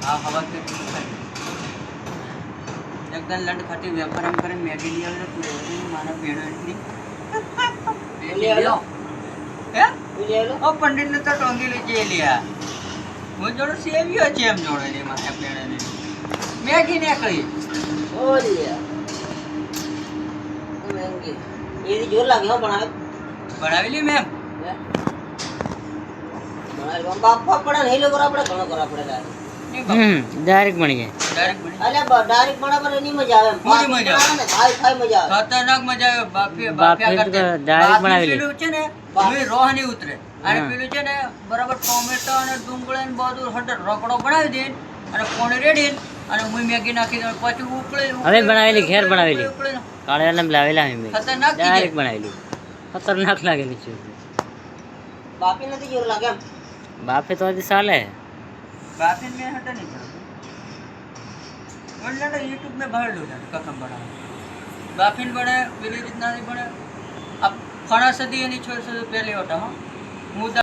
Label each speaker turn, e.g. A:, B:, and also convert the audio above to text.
A: આ હવા કે એકદમ લંડ ખાતી વેપાર એમ કરે મેગી લઈ આવે તું મારા બેનો એટલી હે ઓ પંડિત ને તો ટોંગી લઈ જઈ લ્યા હું જોડો સેવ્યો છે એમ જોડે ને મારા બેને મેગી ને કઈ
B: ઓ લ્યા મેગી એની જોર લાગે હો
A: બનાવી લી મેમ
B: બનાવી બાપા પડે ને એ લોકો આપણે ઘણો કરા પડે
C: ડાયરેક્ટ બની ગઈ
B: અલે ડાયરેક્ટ બરાબર એની મજા આવે
A: પૂરી મજા આવે
B: ને ખાઈ મજા આવે
A: ખતરનાક મજા આવે બાફિયા કરતે
C: ડાયરેક્ટ બનાવી લે
A: પેલું છે ને હું રોહ ની ઉતરે અને પેલું છે ને બરાબર ટોમેટો અને ડુંગળી ને બધું હટર રકડો બનાવી દે અને પાણી રેડી અને હું મેગી નાખી દઉં પછી ઉકળે
C: હવે બનાવેલી ઘેર બનાવેલી કાળિયાને લાવેલા અમે
A: ખતરનાક
C: ડાયરેક્ટ બનાવેલી ખતરનાક લાગેલી છે
B: બાપી નથી જોર લાગે એમ
C: બાપે તો હજી ચાલે
A: બાફીને મેં હટા નહીં કરતું એટલે યુટ્યુબ મેં ભરેલું છે કકમ બનાવે બાફીને બને પેલી રીતના નહીં બને આ ફણા સદી એની છોડ પહેલી વટા હા હું